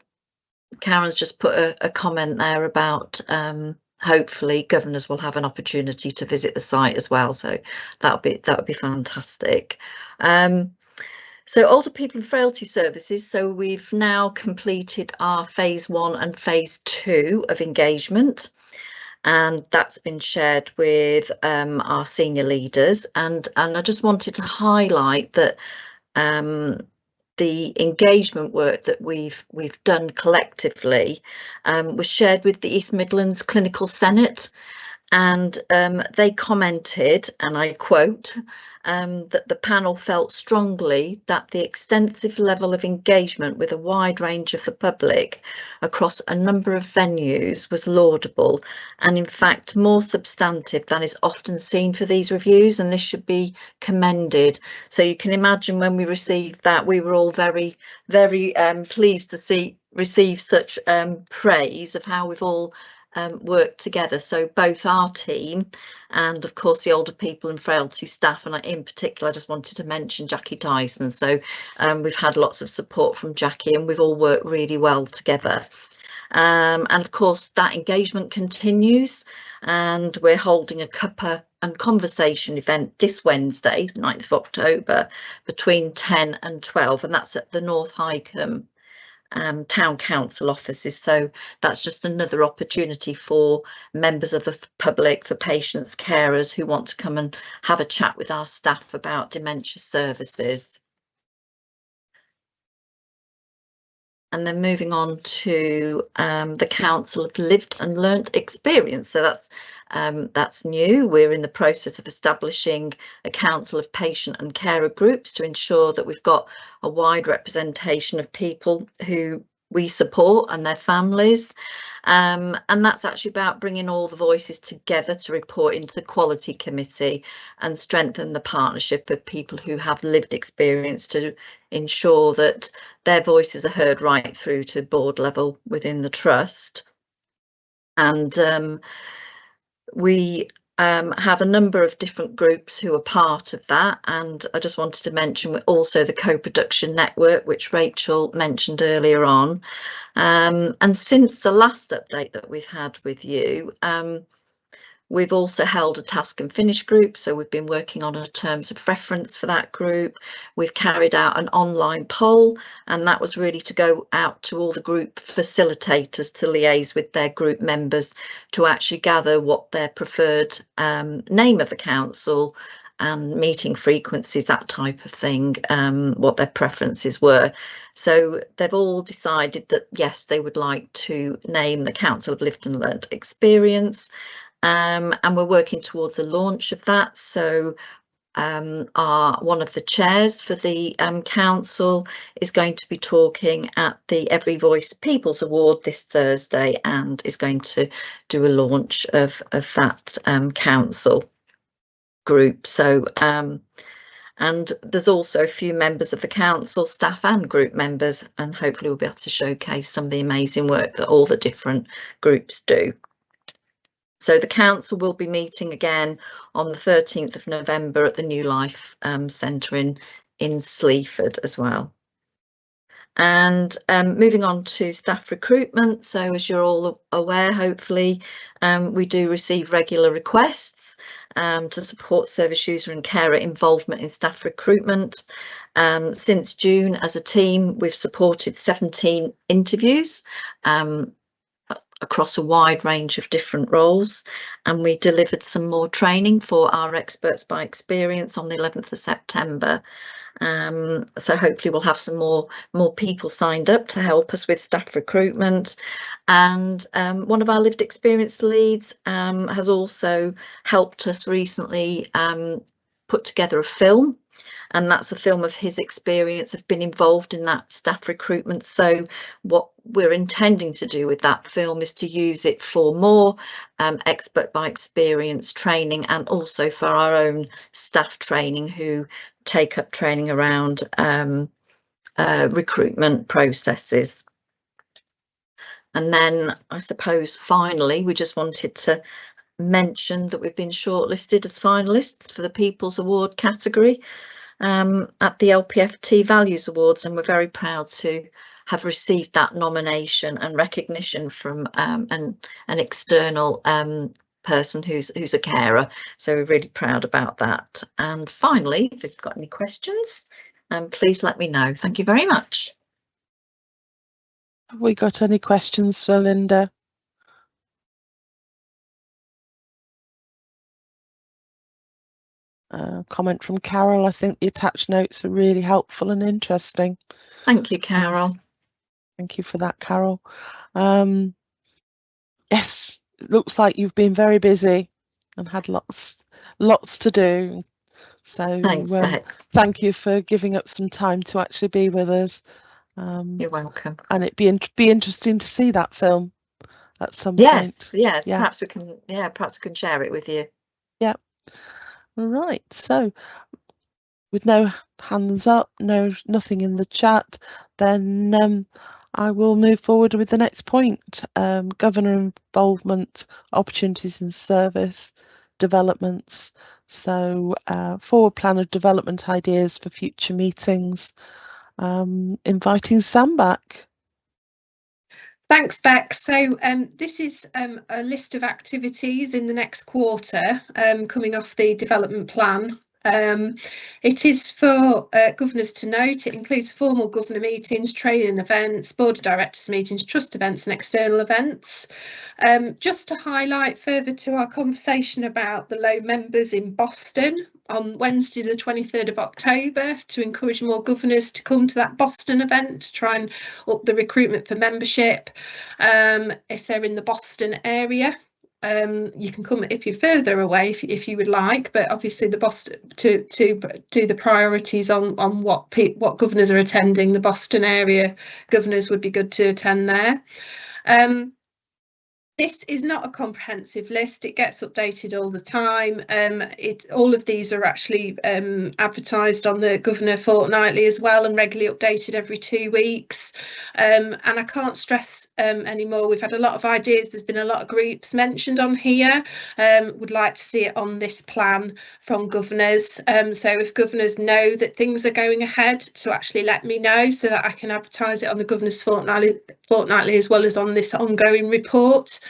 H: Karen's just put a comment there about hopefully governors will have an opportunity to visit the site as well, so that would be fantastic. So older people and frailty services, so we've now completed our phase 1 and phase 2 of engagement, and that's been shared with our senior leaders, and I just wanted to highlight that the engagement work that we've done collectively was shared with the East Midlands Clinical Senate, and they commented, and I quote, that the panel felt strongly that the extensive level of engagement with a wide range of the public across a number of venues was laudable and in fact more substantive than is often seen for these reviews, and this should be commended. So you can imagine when we received that, we were all very pleased to receive such praise of how we've all work together. So both our team and of course the older people and frailty staff, and in particular I just wanted to mention Jackie Tyson. So we've had lots of support from Jackie and we've all worked really well together. And of course that engagement continues, and we're holding a cuppa and conversation event this Wednesday, 9th of October, between 10 and 12, and that's at the North Highcombe Town Council offices. So that's just another opportunity for members of the public, for patients, carers who want to come and have a chat with our staff about dementia services. And then moving on to the Council of Lived and Learnt Experience. So that's new. We're in the process of establishing a council of patient and carer groups to ensure that we've got a wide representation of people who we support and their families. And that's actually about bringing all the voices together to report into the Quality Committee and strengthen the partnership of people who have lived experience to ensure that their voices are heard right through to board level within the Trust. And we have a number of different groups who are part of that, and I just wanted to mention also the co-production network, which Rachel mentioned earlier on. And since the last update that we've had with you, we've also held a task and finish group, so we've been working on a terms of reference for that group. We've carried out an online poll, and that was really to go out to all the group facilitators to liaise with their group members to actually gather what their preferred name of the council and meeting frequencies, that type of thing, what their preferences were. So they've all decided that yes, they would like to name the Council of Lived and Learnt Experience. And we're working towards the launch of that. So one of the chairs for the council is going to be talking at the Every Voice People's Award this Thursday, and is going to do a launch of that council group. So and there's also a few members of the council, staff and group members, and hopefully we'll be able to showcase some of the amazing work that all the different groups do. So the council will be meeting again on the 13th of November at the New Life Centre in Sleaford as well. And moving on to staff recruitment. So as you're all aware, hopefully, we do receive regular requests to support service user and carer involvement in staff recruitment. Since June, as a team, we've supported 17 interviews across a wide range of different roles, and we delivered some more training for our experts by experience on the 11th of September. So hopefully we'll have some more people signed up to help us with staff recruitment. And one of our lived experience leads has also helped us recently put together a film, and that's a film of his experience of being involved in that staff recruitment. So what we're intending to do with that film is to use it for more expert by experience training, and also for our own staff training who take up training around recruitment processes. And then I suppose finally we just wanted to mention that we've been shortlisted as finalists for the People's Award category at the LPFT Values Awards, and we're very proud to have received that nomination and recognition from an external person who's a carer. So we're really proud about that. And finally, if you've got any questions, please let me know. Thank you very much.
A: Have we got any questions for Linda? Comment from Carol. I think the attached notes are really helpful and interesting.
H: Thank you, Carol.
A: Thank you for that, Carol. Yes, it looks like you've been very busy and had lots to do. So
H: thanks, Bex.
A: Thank you for giving up some time to actually be with us.
H: You're welcome.
A: And it'd be interesting to see that film at some
H: point.
A: Yes,
H: yeah. Perhaps we can share it with you.
A: Yeah. Right, so with no hands up, nothing in the chat, then I will move forward with the next point. Governor involvement, opportunities in service, developments. So forward plan of development ideas for future meetings. Inviting Sam back.
D: Thanks, Beck. So this is a list of activities in the next quarter coming off the development plan. It is for governors to note. It includes formal governor meetings, training events, board of directors meetings, trust events and external events. Just to highlight further to our conversation about the low members in Boston on Wednesday the 23rd of October, to encourage more governors to come to that Boston event to try and up the recruitment for membership if they're in the Boston area. You can come if you're further away if you would like, but obviously the Boston to do the priorities on what governors are attending. The Boston area governors would be good to attend there. This is not a comprehensive list. It gets updated all the time. All of these are actually advertised on the Governor fortnightly as well, and regularly updated every 2 weeks. And I can't stress anymore. We've had a lot of ideas. There's been a lot of groups mentioned on here. Would like to see it on this plan from governors. So if governors know that things are going ahead, to actually let me know so that I can advertise it on the Governor's fortnightly as well as on this ongoing report.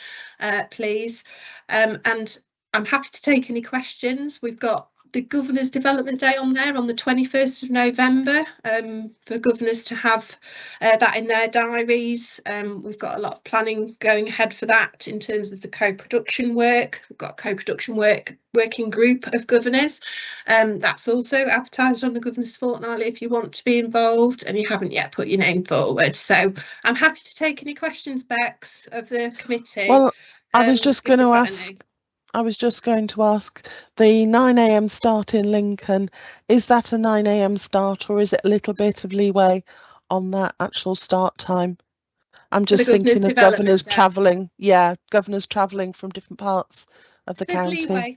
D: Please. And I'm happy to take any questions. We've got the Governor's Development Day on there on the 21st of November for governors to have that in their diaries. We've got a lot of planning going ahead for that in terms of the co-production work. We've got a co-production working group of governors. That's also advertised on the Governor's Fortnightly if you want to be involved and you haven't yet put your name forward. So I'm happy to take any questions, Bex, of the committee.
A: Well, I was just going to ask. I was just going to ask, the 9 AM start in Lincoln, is that a 9 AM start, or is it a little bit of leeway on that actual start time? I'm just thinking of governors travelling. Yeah, governors travelling from different parts of the county.
D: Leeway.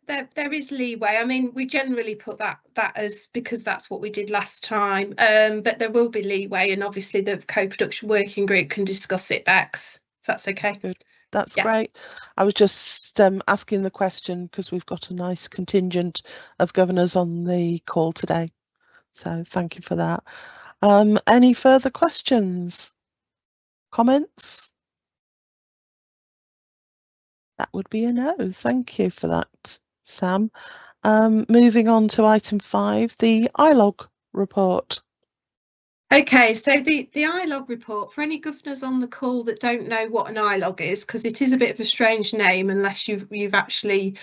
D: There is leeway. I mean, we generally put that as because that's what we did last time. But there will be leeway, and obviously the co-production working group can discuss it, Bex, if that's okay.
A: Good. That's great. I was just asking the question because we've got a nice contingent of governors on the call today. So thank you for that. Any further questions? Comments? That would be a no. Thank you for that, Sam. Moving on to item 5, the ILOG report.
D: Okay, so the ILOG report, for any governors on the call that don't know what an ILOG is, because it is a bit of a strange name unless you've actually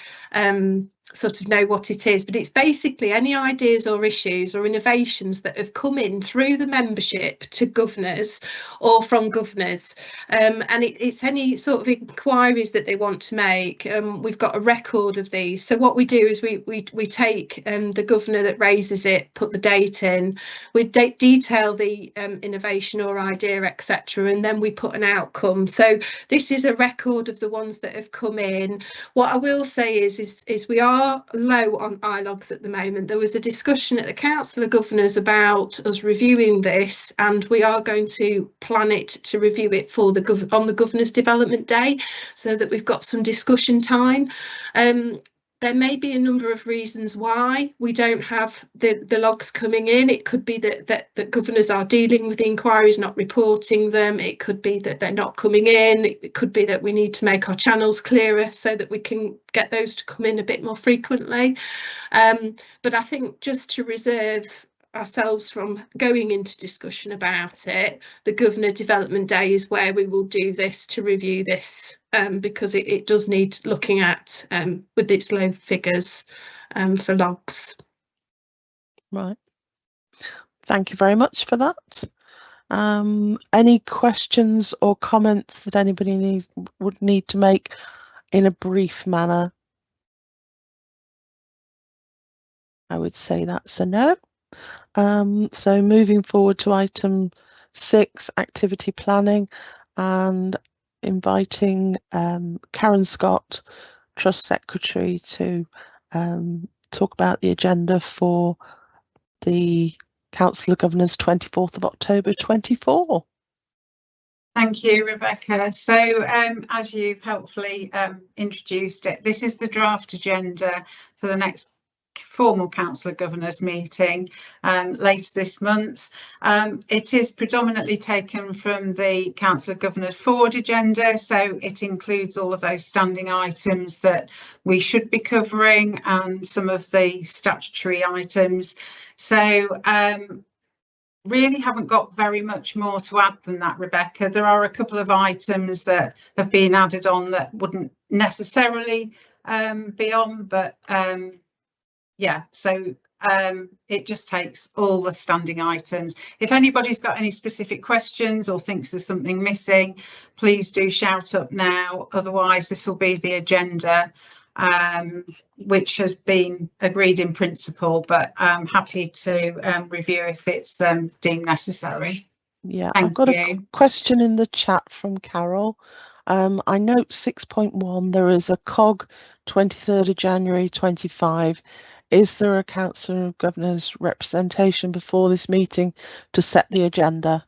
D: sort of know what it is, but it's basically any ideas or issues or innovations that have come in through the membership to governors or from governors, and it's any sort of inquiries that they want to make. We've got a record of these, so what we do is we take the governor that raises it, put the date in, we detail the innovation or idea, etc., and then we put an outcome. So this is a record of the ones that have come in. What I will say is we are low on ILOGs at the moment. There was a discussion at the Council of Governors about us reviewing this, and we are going to plan it to review it for on the Governor's Development Day, so that we've got some discussion time. There may be a number of reasons why we don't have the logs coming in. It could be that governors are dealing with the inquiries, not reporting them. It could be that they're not coming in. It could be that we need to make our channels clearer so that we can get those to come in a bit more frequently. But I think just to reserve ourselves from going into discussion about it, the Governor Development Day is where we will do this to review this, because it does need looking at with its low figures for logs.
A: Right. Thank you very much for that. Any questions or comments that anybody would need to make in a brief manner? I would say that's a no. So moving forward to item 6, activity planning, and inviting Karen Scott, Trust Secretary, to talk about the agenda for the Council of Governors 24th of October 24.
C: Thank you, Rebecca. So as you've helpfully introduced it, this is the draft agenda for the next formal Council of Governors meeting later this month. It is predominantly taken from the Council of Governors forward agenda, so it includes all of those standing items that we should be covering and some of the statutory items. So really haven't got very much more to add than that, Rebecca. There are a couple of items that have been added on that wouldn't necessarily be on, but yeah, so it just takes all the standing items. If anybody's got any specific questions or thinks there's something missing, please do shout up now. Otherwise, this will be the agenda, which has been agreed in principle, but I'm happy to review if it's deemed necessary.
A: Yeah,
C: Thank
A: I've got
C: you.
A: a question in the chat from Carol. I note 6.1, there is a COG 23rd of January 25. Is there a Council of Governors representation before this meeting to set the agenda?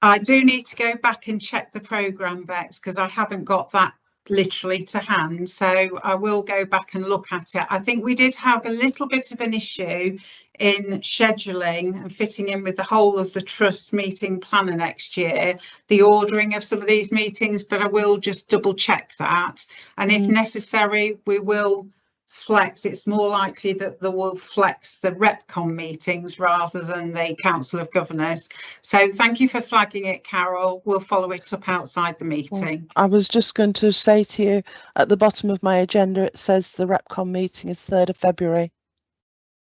C: I do need to go back and check the programme, Bex, because I haven't got that literally to hand. So I will go back and look at it. I think we did have a little bit of an issue in scheduling and fitting in with the whole of the trust meeting planner next year, the ordering of some of these meetings, but I will just double check that. And if necessary, we will flex. It's more likely that they will flex the RepCon meetings rather than the Council of Governors. So thank you for flagging it, Carol. We'll follow it up outside the meeting.
A: I was just going to say to you, at the bottom of my agenda, it says the RepCon meeting is 3rd of February.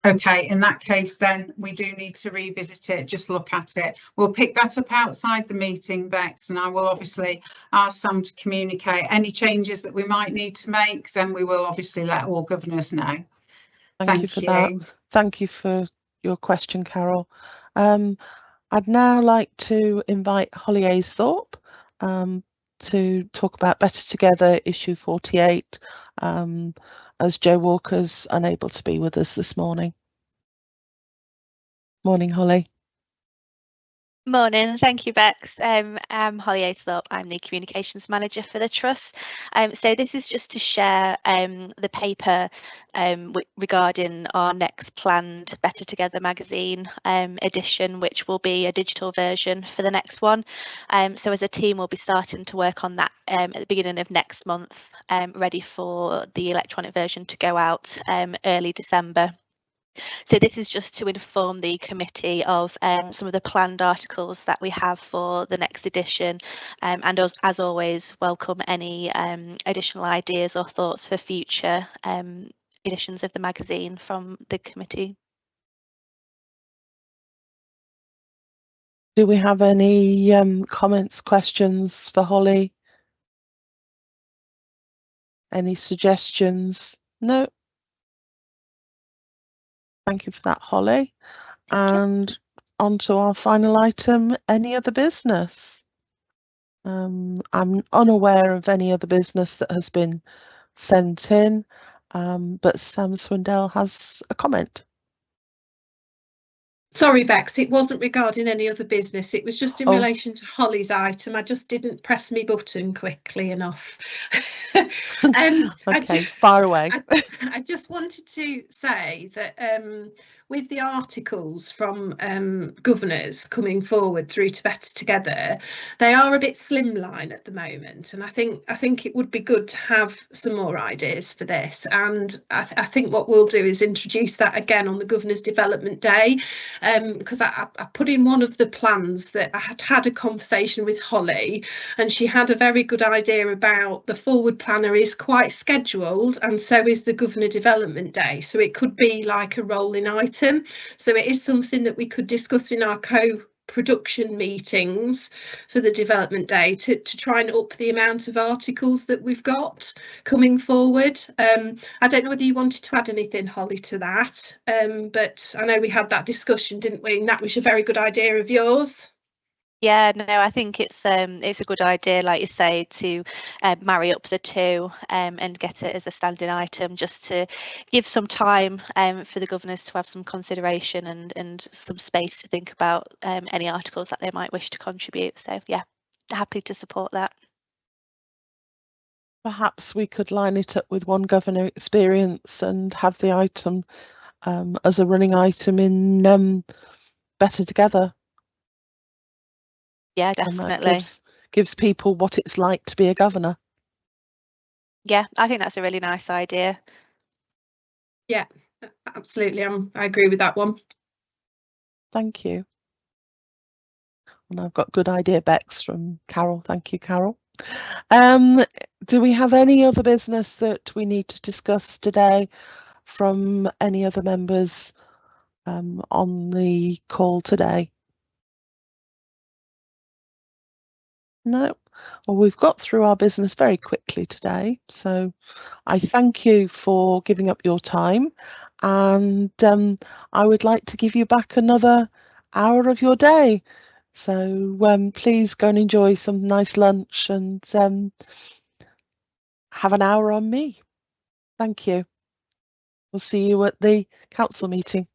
C: Okay, in that case, then we do need to revisit it, just look at it. We'll pick that up outside the meeting, Bex, and I will obviously ask Sam to communicate any changes that we might need to make, then we will obviously let all governors know.
A: Thank you for that. Thank you for your question, Carol. I'd now like to invite Holly Aisthorpe to talk about Better Together issue 48, as Joe Walker's unable to be with us this morning. Morning, Holly.
I: Morning, thank you, Bex. I'm Holly Aisthorpe. I'm the Communications Manager for the Trust. So this is just to share the paper regarding our next planned Better Together magazine edition, which will be a digital version for the next one. So as a team, we'll be starting to work on that at the beginning of next month, ready for the electronic version to go out early December. So this is just to inform the committee of some of the planned articles that we have for the next edition, and as always, welcome any additional ideas or thoughts for future editions of the magazine from the committee.
A: Do we have any comments, questions for Holly? Any suggestions? No. Thank you for that, Holly. And on to our final item, any other business? I'm unaware of any other business that has been sent in, but Sam Swindell has a comment.
D: Sorry, Bex, it wasn't regarding any other business. It was just in relation to Holly's item. I just didn't press my button quickly enough.
A: Okay, far away.
D: I just wanted to say that with the articles from governors coming forward through to Better Together, they are a bit slimline at the moment, and I think it would be good to have some more ideas for this. And I think what we'll do is introduce that again on the Governors Development Day. Because I put in one of the plans that I had a conversation with Holly, and she had a very good idea about the forward planner is quite scheduled, and so is the Governor Development Day. So it could be like a rolling item. So it is something that we could discuss in our production meetings for the development day to try and up the amount of articles that we've got coming forward. I don't know whether you wanted to add anything, Holly, to that, but I know we had that discussion, didn't we? And that was a very good idea of yours.
I: Yeah, no, I think it's a good idea, like you say, to marry up the two and get it as a standing item, just to give some time for the governors to have some consideration and some space to think about any articles that they might wish to contribute. So yeah, happy to support that.
A: Perhaps we could line it up with one governor experience and have the item as a running item in Better Together.
I: Yeah, definitely.
A: And that gives people what it's like to be a governor.
I: Yeah, I think that's a really nice idea.
D: Yeah, absolutely. I agree with that one.
A: Thank you. And I've got good idea, Bex, from Carol. Thank you, Carol. Do we have any other business that we need to discuss today from any other members on the call today? No. Well, we've got through our business very quickly today, so I thank you for giving up your time, and I would like to give you back another hour of your day. So please go and enjoy some nice lunch and have an hour on me. Thank you. We'll see you at the council meeting.